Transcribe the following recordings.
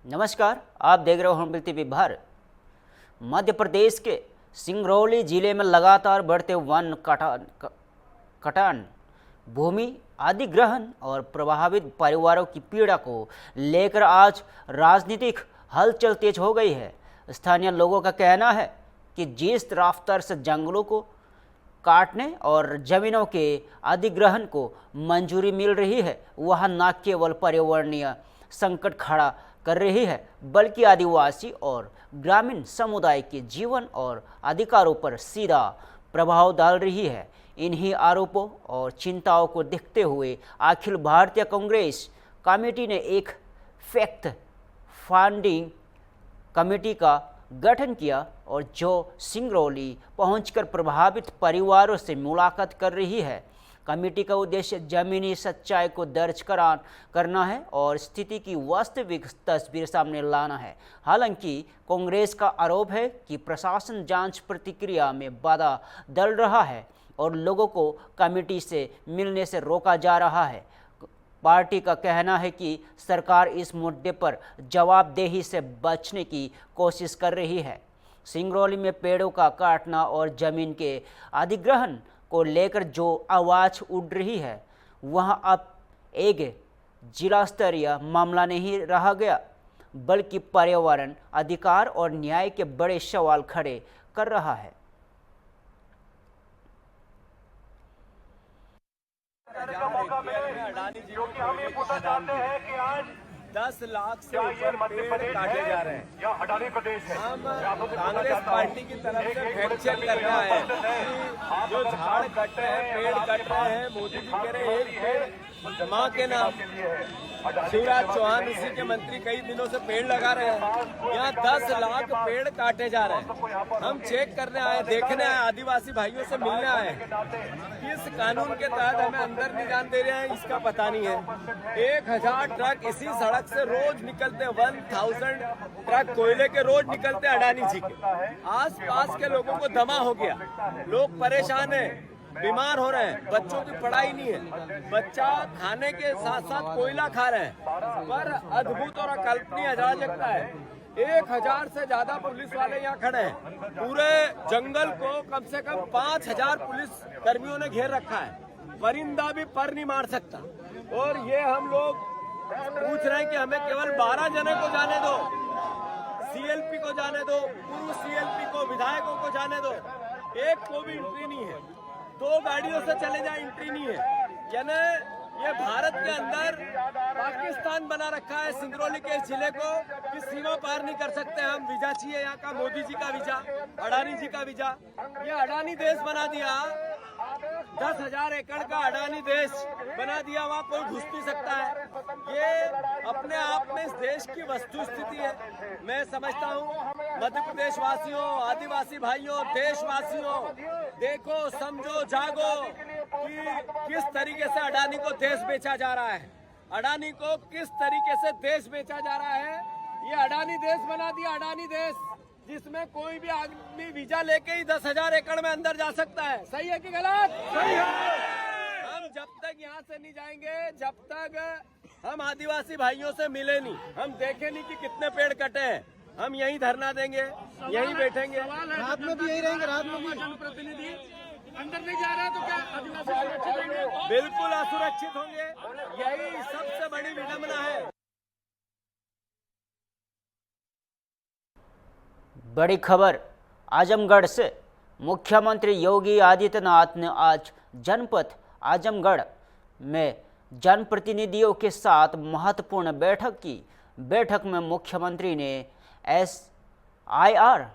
नमस्कार, आप देख रहे हो हम टीवी भारत। मध्य प्रदेश के सिंगरौली जिले में लगातार बढ़ते वन कटान, भूमि अधिग्रहण और प्रभावित परिवारों की पीड़ा को लेकर आज राजनीतिक हलचल तेज हो गई है। स्थानीय लोगों का कहना है कि जिस रफ्तार से जंगलों को काटने और जमीनों के अधिग्रहण को मंजूरी मिल रही है, वह न केवल पर्यावरणीय संकट खड़ा कर रही है बल्कि आदिवासी और ग्रामीण समुदाय के जीवन और अधिकारों पर सीधा प्रभाव डाल रही है। इन्हीं आरोपों और चिंताओं को देखते हुए अखिल भारतीय कांग्रेस कमेटी ने एक फैक्ट फाइंडिंग कमेटी का गठन किया और जो सिंगरौली पहुंचकर प्रभावित परिवारों से मुलाकात कर रही है। कमेटी का उद्देश्य जमीनी सच्चाई को दर्ज करना है और स्थिति की वास्तविक तस्वीर सामने लाना है। हालांकि कांग्रेस का आरोप है कि प्रशासन जांच प्रक्रिया में बाधा डाल रहा है और लोगों को कमेटी से मिलने से रोका जा रहा है। पार्टी का कहना है कि सरकार इस मुद्दे पर जवाबदेही से बचने की कोशिश कर रही है। सिंगरौली में पेड़ों का काटना और जमीन के अधिग्रहण को लेकर जो आवाज़ उठ रही है, वह अब एक जिला स्तरीय मामला नहीं रहा गया बल्कि पर्यावरण अधिकार और न्याय के बड़े सवाल खड़े कर रहा है। क्योंकि हम ये पूछना चाहते हैं कि आज 10 लाख से ऊपर पेड़ काटे जा रहे हैं या अडानी प्रदेश है। हम कांग्रेस पार्टी की तरफ से फैक्ट चेक करना है कि जो झाड़ कट रहे हैं, पेड़ कट रहे हैं, मोदी जी कह रहे हैं एक पेड़ माँ के नाम। शिवराज चौहान इसी के मंत्री कई दिनों से पेड़ लगा रहे हैं। यहाँ 10 लाख पेड़ काटे जा रहे हैं। हम चेक करने आए, देखने आए, आदिवासी भाइयों से मिलने आए। किस कानून के तहत हमें अंदर नहीं जाने दे रहे हैं इसका पता नहीं है। 1000 ट्रक इसी सड़क से रोज निकलते, 1000 ट्रक कोयले के रोज निकलते अडानी जी के। आस पास के लोगों को दमा हो गया, लोग परेशान हैं, बीमार हो रहे हैं, बच्चों की पढ़ाई नहीं है, बच्चा खाने के साथ साथ कोयला खा रहे हैं। पर अद्भुत और अकल्पनीय अराजकता है। 1000 से ज्यादा पुलिस वाले यहाँ खड़े हैं। पूरे जंगल को कम से कम 5000 पुलिस कर्मियों ने घेर रखा है। परिंदा भी पर नहीं मार सकता। और ये हम लोग पूछ रहे हैं कि हमें केवल 12 जने को जाने दो, सीएलपी को जाने दो, पूर्व सीएलपी को, विधायकों को जाने दो। एक को भी एंट्री नहीं है। 2 गाड़ियों से चले जाए, एंट्री नहीं है। यानी ये भारत के अंदर पाकिस्तान बना रखा है सिंगरौली के इस जिले को कि सीमा पार नहीं कर सकते हम। वीजा चाहिए यहाँ का, मोदी जी का वीजा, अडानी जी का वीजा। ये अडानी देश बना दिया, 10,000 एकड़ का अडानी देश बना दिया, वहाँ कोई घुस नहीं सकता है। ये अपने आप में इस देश की वस्तु स्थिति है। मैं समझता हूँ मध्य प्रदेश वासियों, आदिवासी भाइयों, देशवासियों, देखो, समझो, जागो कि किस तरीके से अडानी को देश बेचा जा रहा है। अडानी को किस तरीके से देश बेचा जा रहा है। ये अडानी देश बना दिया, अडानी देश, जिसमें कोई भी आदमी वीजा लेके ही 10,000 एकड़ में अंदर जा सकता है। सही है कि गलत? सही है। हम जब तक यहाँ से नहीं जाएंगे, जब तक हम आदिवासी भाइयों से मिले नहीं, हम देखे नहीं कि कितने पेड़ कटे हैं, हम यहीं धरना देंगे, यहीं बैठेंगे। रात में भी यही रहेंगे। रात में भी जनप्रतिनिधि अंदर नहीं जा रहा है तो क्या आदिवासी सुरक्षित रहेंगे? बिल्कुल असुरक्षित होंगे। यही सबसे बड़ी विडंबना है। बड़ी खबर आजमगढ़ से। मुख्यमंत्री योगी आदित्यनाथ ने आज जनपद आजमगढ़ में जनप्रतिनिधियों के साथ महत्वपूर्ण बैठक की। बैठक में मुख्यमंत्री ने SIR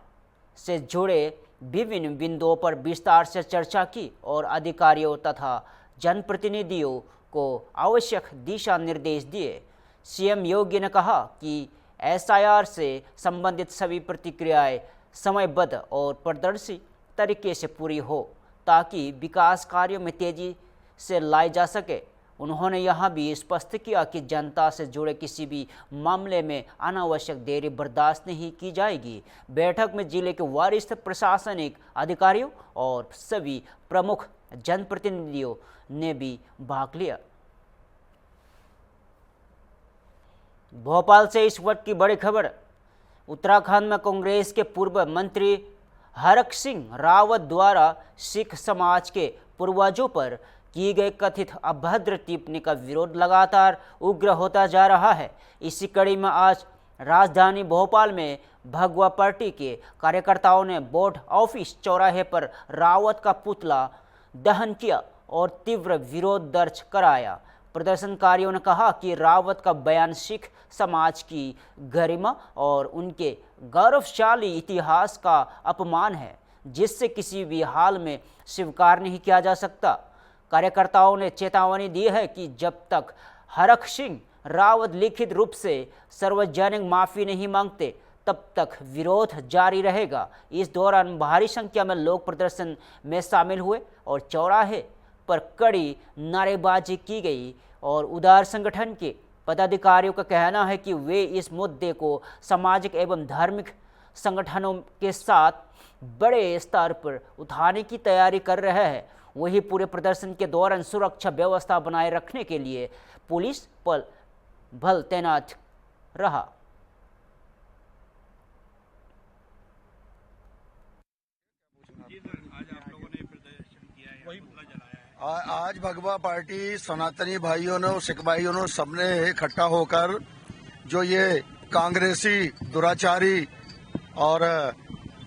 से जुड़े विभिन्न बिंदुओं पर विस्तार से चर्चा की और अधिकारियों तथा जनप्रतिनिधियों को आवश्यक दिशा निर्देश दिए। सीएम योगी ने कहा कि SIR से संबंधित सभी प्रक्रियाएं समयबद्ध और पारदर्शी तरीके से पूरी हो ताकि विकास कार्यों में तेजी से लाई जा सके। उन्होंने यहाँ भी स्पष्ट किया कि जनता से जुड़े किसी भी मामले में अनावश्यक देरी बर्दाश्त नहीं की जाएगी। बैठक में जिले के वरिष्ठ प्रशासनिक अधिकारियों और सभी प्रमुख जनप्रतिनिधियों ने भी भाग लिया। भोपाल से इस वक्त की बड़ी खबर। उत्तराखंड में कांग्रेस के पूर्व मंत्री हरक सिंह रावत द्वारा सिख समाज के पूर्वजों पर की गई कथित अभद्र टिप्पणी का विरोध लगातार उग्र होता जा रहा है। इसी कड़ी में आज राजधानी भोपाल में भगवा पार्टी के कार्यकर्ताओं ने बोर्ड ऑफिस चौराहे पर रावत का पुतला दहन किया और तीव्र विरोध दर्ज कराया। प्रदर्शनकारियों ने कहा कि रावत का बयान सिख समाज की गरिमा और उनके गौरवशाली इतिहास का अपमान है, जिससे किसी भी हाल में स्वीकार नहीं किया जा सकता। कार्यकर्ताओं ने चेतावनी दी है कि जब तक हरक सिंह रावत लिखित रूप से सार्वजनिक माफी नहीं मांगते तब तक विरोध जारी रहेगा। इस दौरान भारी संख्या में लोग प्रदर्शन में शामिल हुए और चौराहे पर कड़ी नारेबाजी की गई और उदार संगठन के पदाधिकारियों का कहना है कि वे इस मुद्दे को सामाजिक एवं धार्मिक संगठनों के साथ बड़े स्तर पर उठाने की तैयारी कर रहे हैं। वहीं पूरे प्रदर्शन के दौरान सुरक्षा व्यवस्था बनाए रखने के लिए पुलिस बल तैनात रहा। आज भगवा पार्टी सनातनी भाइयों ने और सिख भाइयों ने सबने इकट्ठा होकर जो ये कांग्रेसी दुराचारी और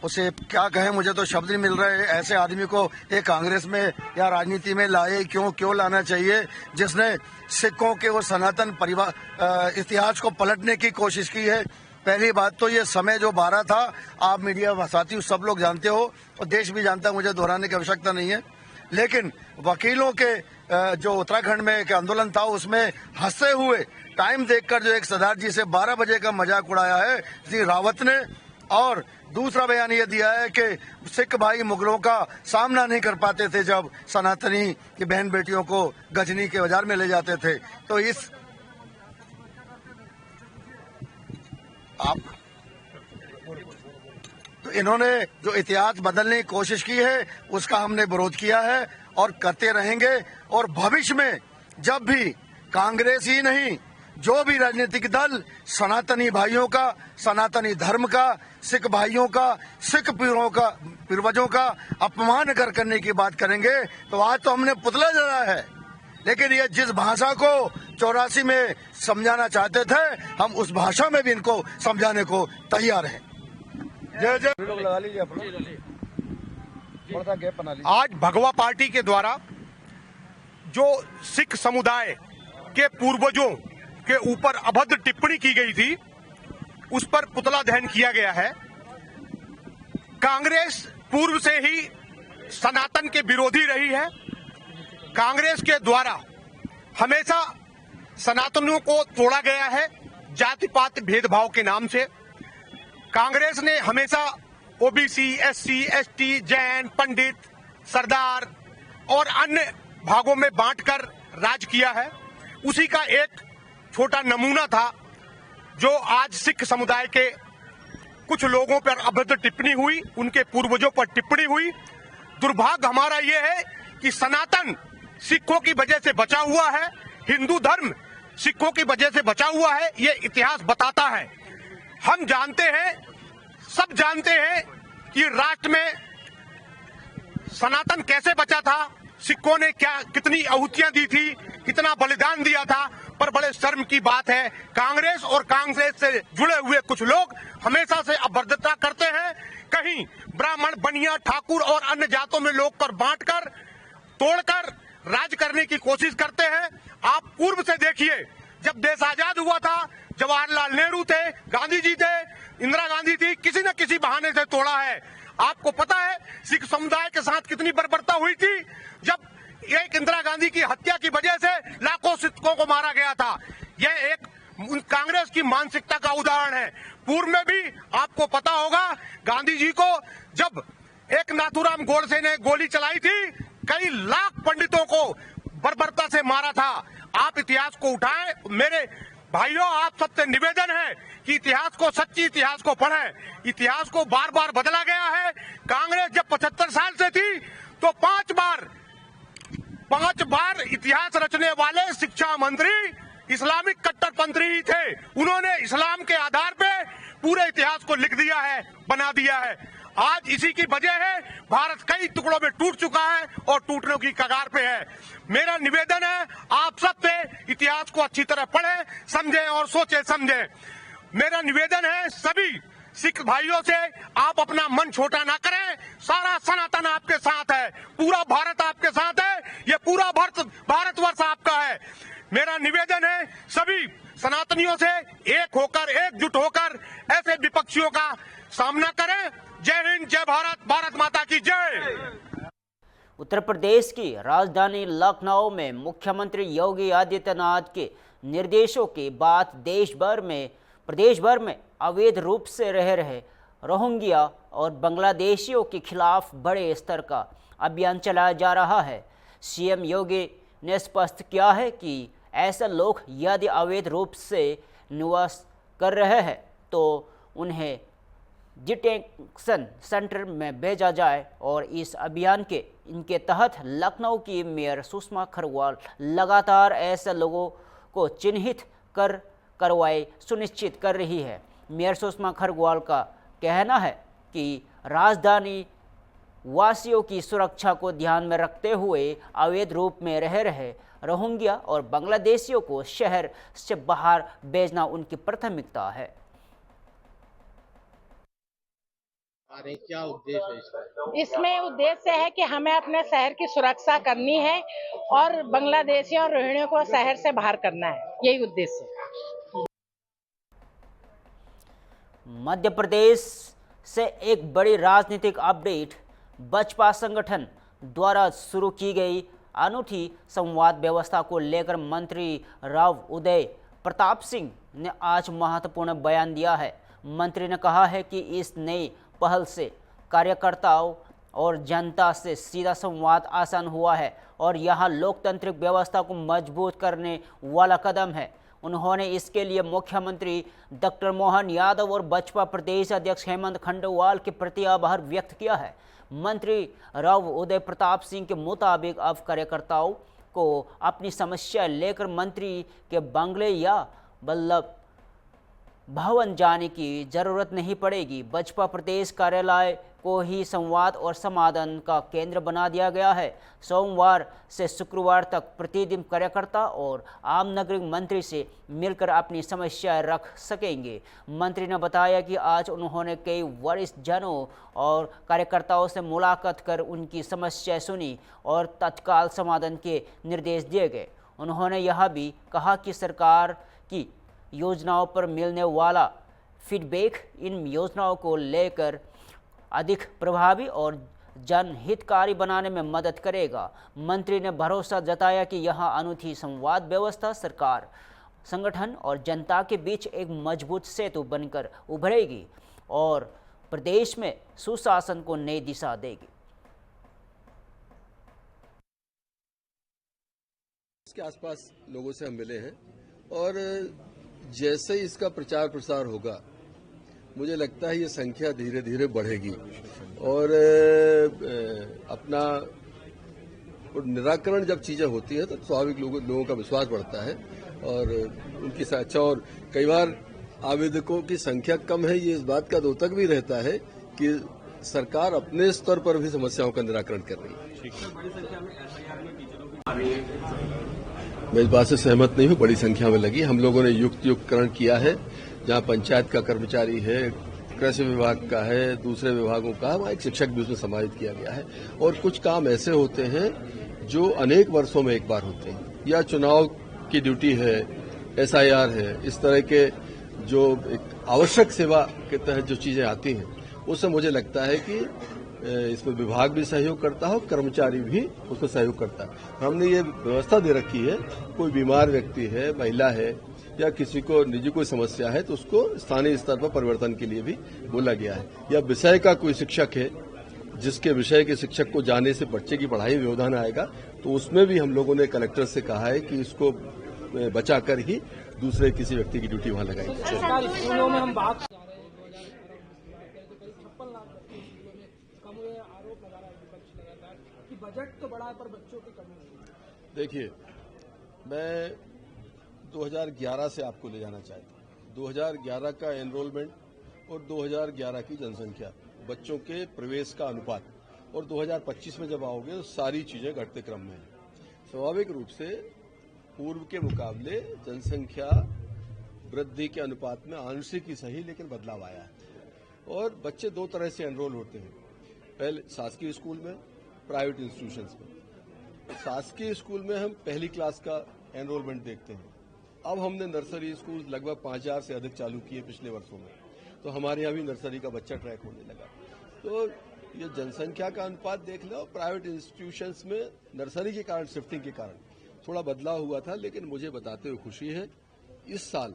उसे क्या कहें, मुझे तो शब्द नहीं मिल रहे, ऐसे आदमी को ये कांग्रेस में या राजनीति में लाए क्यों लाना चाहिए, जिसने सिखों के और सनातन परिवार इतिहास को पलटने की कोशिश की है। पहली बात तो ये समय जो 12 था, आप मीडिया साथी सब लोग जानते हो और देश भी जानता है, मुझे दोहराने की आवश्यकता नहीं है। लेकिन वकीलों के जो उत्तराखंड में एक आंदोलन था उसमें हंसते हुए टाइम देखकर जो एक सरदार जी से 12 बजे का मजाक उड़ाया है श्री रावत ने, और दूसरा बयान ये दिया है कि सिख भाई मुगलों का सामना नहीं कर पाते थे जब सनातनी की बहन बेटियों को गजनी के बाजार में ले जाते थे। तो इन्होंने जो इतिहास बदलने की कोशिश की है उसका हमने विरोध किया है और करते रहेंगे। और भविष्य में जब भी कांग्रेस ही नहीं, जो भी राजनीतिक दल सनातनी भाइयों का, सनातनी धर्म का, सिख भाइयों का, सिख पूर्वजों का अपमान करने की बात करेंगे, तो आज तो हमने पुतला जलाया है, लेकिन ये जिस भाषा को 84 में समझाना चाहते थे, हम उस भाषा में भी इनको समझाने को तैयार हैं। जय जय। लोग लगा लीजिए अपना, थोड़ा सा गैप बना लीजिए। आज भगवा पार्टी के द्वारा जो सिख समुदाय के पूर्वजों के ऊपर अभद्र टिप्पणी की गई थी, उस पर पुतला दहन किया गया है। कांग्रेस पूर्व से ही सनातन के विरोधी रही है। कांग्रेस के द्वारा हमेशा सनातनियों को तोड़ा गया है जाति पात भेदभाव के नाम से। कांग्रेस ने हमेशा ओबीसी, एससी, एसटी, जैन, पंडित, सरदार और अन्य भागों में बांटकर राज किया है। उसी का एक छोटा नमूना था जो आज सिख समुदाय के कुछ लोगों पर अभद्र टिप्पणी हुई, उनके पूर्वजों पर टिप्पणी हुई। दुर्भाग्य हमारा यह है कि सनातन सिखों की वजह से बचा हुआ है, हिंदू धर्म सिखों की वजह से बचा हुआ है, ये इतिहास बताता है। हम जानते हैं, सब जानते हैं कि राष्ट्र में सनातन कैसे बचा था, सिखों ने कितनी आहुतियां दी थी, कितना बलिदान दिया था। पर बड़े शर्म की बात है, कांग्रेस और कांग्रेस से जुड़े हुए कुछ लोग हमेशा से अभद्रता करते हैं। कहीं ब्राह्मण, बनिया, ठाकुर और अन्य जातों में लोग पर बांटकर, तोड़कर राज करने की कोशिश करते हैं। आप पूर्व से देखिए, जब देश आजाद हुआ था, जवाहरलाल नेहरू थे, गांधी जी थे, इंदिरा गांधी थी, किसी न किसी बहाने से तोड़ा है। आपको पता है सिख समुदाय के साथ कितनी बर्बरता हुई थी, जब एक इंदिरा गांधी की हत्या की वजह से लाखों सिखों को मारा गया था। यह एक कांग्रेस की मानसिकता का उदाहरण है। पूर्व में भी आपको पता होगा, गांधी जी को जब एक नाथूराम गोडसे ने गोली चलाई थी, कई लाख पंडितों को बर्बरता से मारा था। आप इतिहास को उठाएं। मेरे भाइयों, आप सबसे निवेदन है कि इतिहास को, सच्ची इतिहास को पढ़ें। इतिहास को बार बार बदला गया है। कांग्रेस जब 75 साल से थी तो 5 बार इतिहास रचने वाले शिक्षा मंत्री इस्लामिक कट्टरपंथी ही थे। उन्होंने इस्लाम के आधार पे पूरे इतिहास को लिख दिया है, बना दिया है। आज इसी की वजह है भारत कई टुकड़ों में टूट चुका है और टूटने की कगार पे है। मेरा निवेदन है आप सब से इतिहास को अच्छी तरह पढ़ें, समझें और सोचें समझें। मेरा निवेदन है सभी सिख भाइयों से, आप अपना मन छोटा ना करें। सारा सनातन आपके साथ है, पूरा भारत आपके साथ है, ये पूरा भारतवर्ष आपका है। मेरा निवेदन है सभी सनातनियों से एक होकर, एकजुट होकर ऐसे विपक्षियों का सामना करें। जय हिंद, जय भारत, भारत माता की जय। उत्तर प्रदेश की राजधानी लखनऊ में मुख्यमंत्री योगी आदित्यनाथ के निर्देशों के बाद प्रदेश भर में अवैध रूप से रह रहे रोहिंग्या और बांग्लादेशियों के खिलाफ बड़े स्तर का अभियान चलाया जा रहा है। सीएम योगी ने स्पष्ट किया है कि ऐसे लोग यदि अवैध रूप से निवास कर रहे हैं तो उन्हें डिटेंशन सेंटर में भेजा जाए और इस अभियान के इनके तहत लखनऊ की मेयर सुषमा खरगवाल लगातार ऐसे लोगों को चिन्हित कर कार्रवाई सुनिश्चित कर रही है। मेयर सुषमा खरगवाल का कहना है कि राजधानी वासियों की सुरक्षा को ध्यान में रखते हुए अवैध रूप में रह रहे रोहिंग्या और बांग्लादेशियों को शहर से बाहर भेजना उनकी प्राथमिकता है। क्या उद्देश्य है इसका? इसमें उद्देश्य है कि हमें अपने शहर की सुरक्षा करनी है और बांग्लादेशियों और रोहिंग्या को शहर से बाहर करना है, यही उद्देश्य है। मध्य प्रदेश से एक बड़ी राजनीतिक अपडेट। बसपा संगठन द्वारा शुरू की गई अनूठी संवाद व्यवस्था को लेकर मंत्री राव उदय प्रताप सिंह ने आज महत्वपूर्ण बयान दिया है। मंत्री ने कहा है कि इस नई पहल से कार्यकर्ताओं और जनता से सीधा संवाद आसान हुआ है और यह लोकतांत्रिक व्यवस्था को मजबूत करने वाला कदम है। उन्होंने इसके लिए मुख्यमंत्री डॉक्टर मोहन यादव और बसपा प्रदेश अध्यक्ष हेमंत खंडेलवाल के प्रति आभार व्यक्त किया है। मंत्री राव उदय प्रताप सिंह के मुताबिक अब कार्यकर्ताओं को अपनी समस्या लेकर मंत्री के बंगले या वल्लभ भवन जाने की जरूरत नहीं पड़ेगी। बसपा प्रदेश कार्यालय को ही संवाद और समाधान का केंद्र बना दिया गया है। सोमवार से शुक्रवार तक प्रतिदिन कार्यकर्ता और आम नागरिक मंत्री से मिलकर अपनी समस्याएं रख सकेंगे। मंत्री ने बताया कि आज उन्होंने कई वरिष्ठ जनों और कार्यकर्ताओं से मुलाकात कर उनकी समस्याएं सुनी और तत्काल समाधान के निर्देश दिए गए। उन्होंने यह भी कहा कि सरकार की योजनाओं पर मिलने वाला फीडबैक इन योजनाओं को लेकर अधिक प्रभावी और जनहितकारी बनाने में मदद करेगा। मंत्री ने भरोसा जताया कि यह अनूठी संवाद व्यवस्था सरकार, संगठन और जनता के बीच एक मजबूत सेतु बनकर उभरेगी और प्रदेश में सुशासन को नई दिशा देगी। इसके आसपास लोगों से हम मिले हैं और जैसे ही इसका प्रचार प्रसार होगा मुझे लगता है ये संख्या धीरे धीरे बढ़ेगी और अपना निराकरण जब चीजें होती हैं तो स्वाभाविक लोगों का विश्वास बढ़ता है और उनकी अच्छा। और कई बार आवेदकों की संख्या कम है, ये इस बात का द्योतक भी रहता है कि सरकार अपने स्तर पर भी समस्याओं का निराकरण कर रही है। मैं इस बात से सहमत नहीं हूं, बड़ी संख्या में लगी। हम लोगों ने युक्तिकरण किया है, जहां पंचायत का कर्मचारी है, कृषि विभाग का है, दूसरे विभागों का, वहां एक शिक्षक भी उसमें समाहित किया गया है। और कुछ काम ऐसे होते हैं जो अनेक वर्षों में एक बार होते हैं, या चुनाव की ड्यूटी है, SIR है, इस तरह के जो एक आवश्यक सेवा के तहत जो चीजें आती हैं, उससे मुझे लगता है कि इसमें विभाग भी सहयोग करता है और कर्मचारी भी उसमें सहयोग करता है। हमने ये व्यवस्था दे रखी है, कोई बीमार व्यक्ति है, महिला है या किसी को निजी कोई समस्या है तो उसको स्थानीय स्तर पर परिवर्तन के लिए भी बोला गया है। या विषय का कोई शिक्षक है जिसके विषय के शिक्षक को जाने से बच्चे की पढ़ाई में व्यवधान आएगा तो उसमें भी हम लोगों ने कलेक्टर से कहा है कि इसको बचाकर ही दूसरे किसी व्यक्ति की ड्यूटी वहां लगाई। बजट तो बड़ा है पर बच्चों की कमी। देखिए, मैं 2011 से आपको ले जाना चाहिए। 2011 का एनरोलमेंट और 2011 की जनसंख्या, बच्चों के प्रवेश का अनुपात, और 2025 में जब आओगे तो सारी चीजें घटते क्रम में हैं। स्वाभाविक रूप से पूर्व के मुकाबले जनसंख्या वृद्धि के अनुपात में आंशिक ही सही लेकिन बदलाव आया है। और बच्चे दो तरह से एनरोल होते हैं, पहले शासकीय स्कूल में, प्राइवेट इंस्टीट्यूशंस में। शासकीय स्कूल में हम पहली क्लास का एनरोलमेंट देखते हैं। अब हमने नर्सरी स्कूल लगभग 5000 से अधिक चालू किए पिछले वर्षों में, तो हमारे यहाँ भी नर्सरी का बच्चा ट्रैक होने लगा। तो ये जनसंख्या का अनुपात देख लो। प्राइवेट इंस्टीट्यूशंस में नर्सरी के कारण, शिफ्टिंग के कारण थोड़ा बदलाव हुआ था, लेकिन मुझे बताते हुए खुशी है इस साल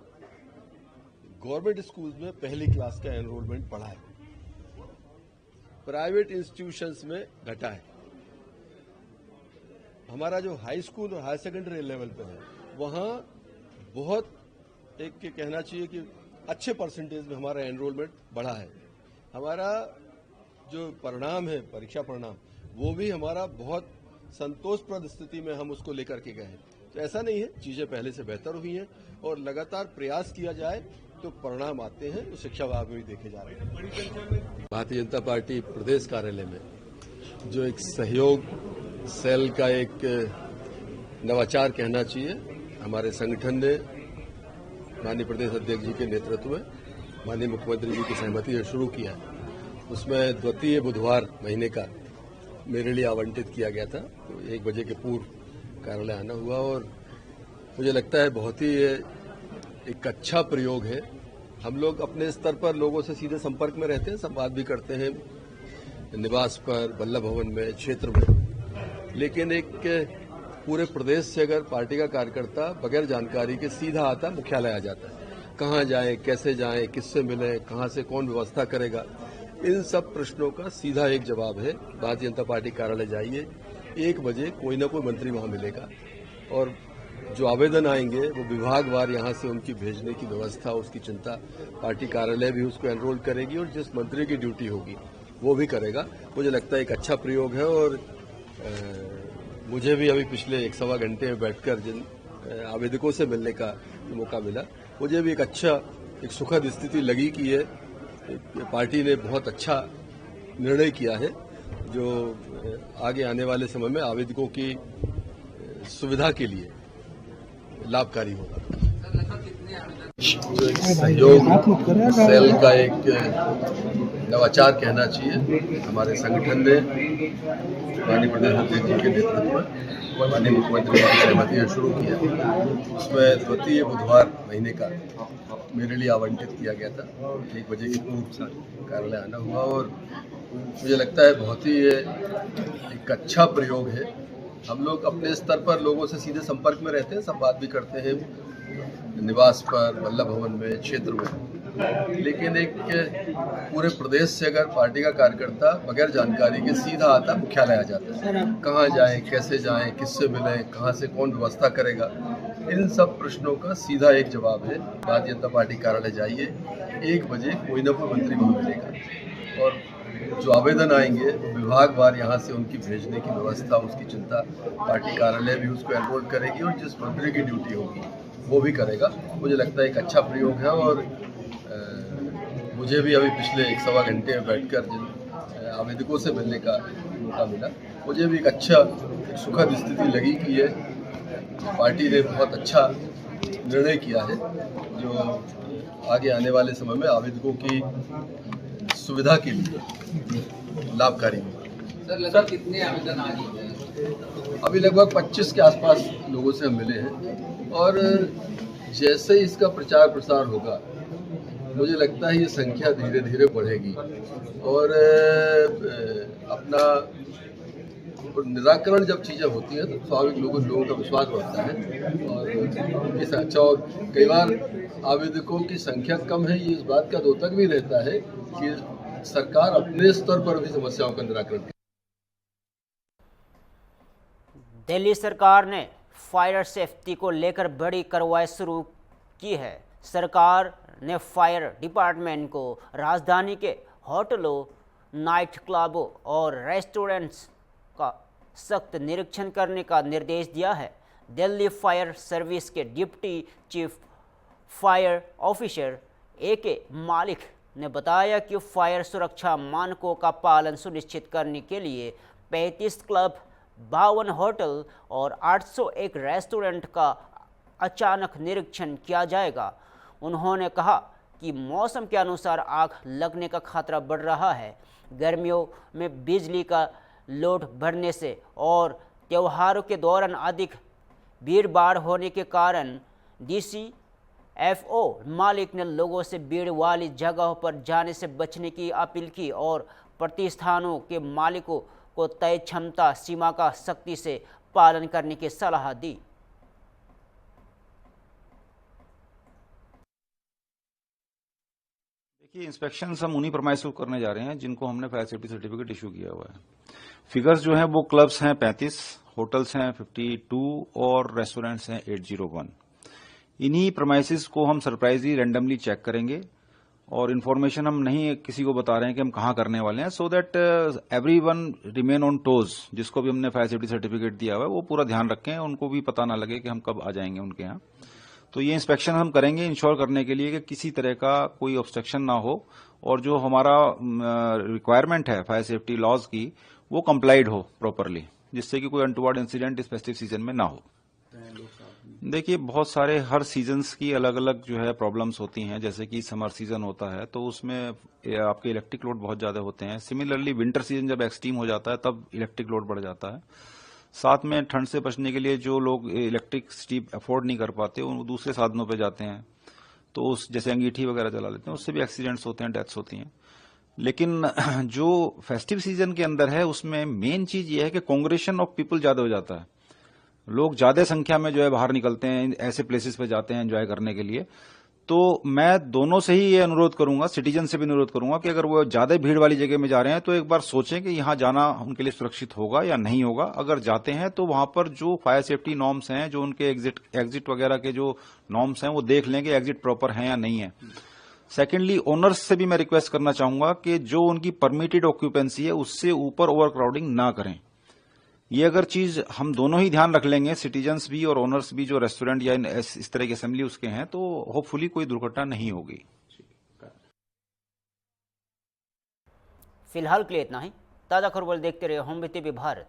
गवर्नमेंट स्कूल्स में पहली क्लास का एनरोलमेंट बढ़ा है, प्राइवेट इंस्टीट्यूशंस में घटा है। हमारा जो हाई स्कूल और हायर सेकेंडरी लेवल पे है वहां बहुत एक के कहना चाहिए कि अच्छे परसेंटेज में हमारा एनरोलमेंट बढ़ा है। हमारा जो परिणाम है, परीक्षा परिणाम, वो भी हमारा बहुत संतोषप्रद स्थिति में हम उसको लेकर के गए हैं। तो ऐसा नहीं है, चीजें पहले से बेहतर हुई हैं और लगातार प्रयास किया जाए तो परिणाम आते हैं। तो शिक्षा विभाग में भी देखे जा रहे हैं। भारतीय जनता पार्टी प्रदेश कार्यालय में जो एक सहयोग सेल का एक नवाचार कहना चाहिए, हमारे संगठन ने माननीय प्रदेश अध्यक्ष जी के नेतृत्व में माननीय मुख्यमंत्री जी की सहमति से शुरू किया है। उसमें द्वितीय बुधवार महीने का मेरे लिए आवंटित किया गया था। तो 1 बजे के पूर्व कार्यालय आना हुआ और मुझे लगता है बहुत ही एक अच्छा प्रयोग है। हम लोग अपने स्तर पर लोगों से सीधे संपर्क में रहते हैं, संवाद भी करते हैं निवास पर, वल्लभ भवन में, क्षेत्र में, लेकिन एक पूरे प्रदेश से अगर पार्टी का कार्यकर्ता बगैर जानकारी के सीधा आता, मुख्यालय आ जाता है, कहाँ जाए, कैसे जाए, किससे मिले, कहाँ से कौन व्यवस्था करेगा, इन सब प्रश्नों का सीधा एक जवाब है। भारतीय जनता पार्टी कार्यालय जाइए, 1 बजे कोई ना कोई मंत्री वहां मिलेगा और जो आवेदन आएंगे वो विभागवार यहाँ से उनकी भेजने की व्यवस्था, उसकी चिंता पार्टी कार्यालय भी उसको एनरोल करेगी और जिस मंत्री की ड्यूटी होगी वो भी करेगा। मुझे लगता है एक अच्छा प्रयोग है और मुझे भी अभी पिछले 1-1.25 घंटे में बैठकर जिन आवेदकों से मिलने का मौका मिला, मुझे भी एक अच्छा, एक सुखद स्थिति लगी कि ये पार्टी ने बहुत अच्छा निर्णय किया है जो आगे आने वाले समय में आवेदकों की सुविधा के लिए लाभकारी होगा। जो एक सहयोग सेल का एक नवाचार कहना चाहिए, हमारे संगठन ने माननीय प्रदेश अध्यक्ष जी के नेतृत्व में माननीय मुख्यमंत्री जी की सहमति से शुरू किया। उसमें द्वितीय बुधवार महीने का मेरे लिए आवंटित किया गया था। 1 बजे के पूर्व कार्यालय आना हुआ और मुझे लगता है बहुत ही एक अच्छा प्रयोग है। हम लोग अपने स्तर पर लोगों से सीधे संपर्क में रहते हैं, संवाद भी करते हैं निवास पर, वल्लभ भवन में, क्षेत्र में, लेकिन एक पूरे प्रदेश से अगर पार्टी का कार्यकर्ता बगैर जानकारी के सीधा आता, मुख्यालय आ जाता है, कहाँ जाए, कैसे जाए, किससे मिले, कहाँ से कौन व्यवस्था करेगा, इन सब प्रश्नों का सीधा एक जवाब है। भारतीय जनता पार्टी कार्यालय जाइए, 1 बजे कोई ना कोई मंत्री वहां मिलेगा और जो आवेदन आएंगे वो विभागवार यहाँ से उनकी भेजने की व्यवस्था, उसकी चिंता पार्टी कार्यालय भी उसको एनरोल करेगी और जिस मंत्री की ड्यूटी होगी वो भी करेगा। मुझे लगता है एक अच्छा प्रयोग है और मुझे भी अभी पिछले 1-1.25 घंटे में बैठकर जिन आवेदकों से मिलने का मौका मिला, मुझे भी एक अच्छा, एक सुखद स्थिति लगी कि ये पार्टी ने बहुत अच्छा निर्णय किया है जो आगे आने वाले समय में आवेदकों की सुविधा के लिए लाभकारी होगा। सर कितने आवेदन आ चुके हैं? अभी लगभग 25 के आसपास लोगों से हम मिले हैं और जैसे ही इसका प्रचार प्रसार होगा मुझे लगता है ये संख्या धीरे धीरे बढ़ेगी और अपना निराकरण जब चीजें होती हैं तो स्वाभाविक लोगों का विश्वास बढ़ता है और इस अच्छा। और कई बार आवेदकों की संख्या कम है, ये इस बात का द्योतक भी रहता है कि सरकार अपने स्तर पर भी समस्याओं का निराकरण करे। दिल्ली सरकार ने फायर सेफ्टी को लेकर बड़ी कार्रवाई शुरू की है। सरकार ने फायर डिपार्टमेंट को राजधानी के होटलों, नाइट क्लबों और रेस्टोरेंट्स का सख्त निरीक्षण करने का निर्देश दिया है। दिल्ली फायर सर्विस के deputy chief fire officer AK मालिक ने बताया कि फायर सुरक्षा मानकों का पालन सुनिश्चित करने के लिए 35 क्लब, 52 होटल और 801 रेस्टोरेंट का अचानक निरीक्षण किया जाएगा। उन्होंने कहा कि मौसम के अनुसार आग लगने का खतरा बढ़ रहा है। गर्मियों में बिजली का लोड बढ़ने से और त्योहारों के दौरान अधिक भीड़-भाड़ होने के कारण DCFO मालिक ने लोगों से भीड़ वाली जगहों पर जाने से बचने की अपील की और प्रतिष्ठानों के मालिकों को तय क्षमता सीमा का सख्ती से पालन करने की सलाह दी। देखिए, इंस्पेक्शंस हम उन्हीं प्रमाइस को करने जा रहे हैं जिनको हमने फायर सेफ्टी सर्टिफिकेट इशू किया हुआ है। फिगर्स जो हैं वो क्लब्स हैं 35, होटल्स हैं 52 और रेस्टोरेंट्स हैं 801। इन्हीं प्रमाइसिस को हम सरप्राइजली रैंडमली चेक करेंगे और इन्फॉर्मेशन हम नहीं किसी को बता रहे हैं कि हम कहाँ करने वाले हैं, so that everyone remain on toes. जिसको भी हमने फायर सेफ्टी सर्टिफिकेट दिया हुआ है वो पूरा ध्यान रखें, उनको भी पता ना लगे कि हम कब आ जाएंगे उनके यहाँ। तो ये इंस्पेक्शन हम करेंगे इंश्योर करने के लिए कि किसी तरह का कोई ऑब्स्ट्रक्शन ना हो और जो हमारा रिक्वायरमेंट है फायर सेफ्टी लॉज की वो कंप्लाइड हो प्रॉपरली, जिससे कि कोई अनटुवर्ड इंसिडेंट इस फेस्टिव सीजन में ना हो। देखिए, बहुत सारे हर सीजन्स की अलग अलग जो है प्रॉब्लम्स होती हैं। जैसे कि समर सीजन होता है तो उसमें आपके इलेक्ट्रिक लोड बहुत ज्यादा होते हैं। सिमिलरली विंटर सीजन जब एक्सट्रीम हो जाता है तब इलेक्ट्रिक लोड बढ़ जाता है। साथ में ठंड से बचने के लिए जो लोग इलेक्ट्रिसिटी अफोर्ड नहीं कर पाते वो दूसरे साधनों पे जाते हैं, तो उस जैसे अंगीठी वगैरह जला लेते हैं, उससे भी एक्सीडेंट्स होते हैं, डेथ्स होती हैं। लेकिन जो फेस्टिव सीजन के अंदर है उसमें मेन चीज ये है कि कांग्रेशन ऑफ पीपल ज्यादा हो जाता है। लोग ज्यादा संख्या में जो है बाहर निकलते हैं, ऐसे प्लेसेस पे जाते हैं एंजॉय करने के लिए। तो मैं दोनों से ही ये अनुरोध करूंगा, सिटीजन से भी अनुरोध करूंगा कि अगर वो ज्यादा भीड़ वाली जगह में जा रहे हैं तो एक बार सोचें कि यहां जाना उनके लिए सुरक्षित होगा या नहीं होगा। अगर जाते हैं तो वहां पर जो फायर सेफ्टी नॉर्म्स हैं, जो उनके एग्जिट वगैरह के जो नॉर्म्स हैं वो देख लें कि एग्जिट प्रॉपर है या नहीं है। सेकेंडली, ओनर्स से भी मैं रिक्वेस्ट करना चाहूंगा कि जो उनकी परमिटेड ऑक्यूपेंसी है उससे ऊपर ओवर क्राउडिंग ना करें। ये अगर चीज हम दोनों ही ध्यान रख लेंगे, सिटीजन्स भी और ओनर्स भी जो रेस्टोरेंट या इस तरह की असेंबली उसके हैं, तो होपफुली कोई दुर्घटना नहीं होगी। फिलहाल के लिए इतना ही। ताज़ा खबर देखते रहे होम टीवी भारत।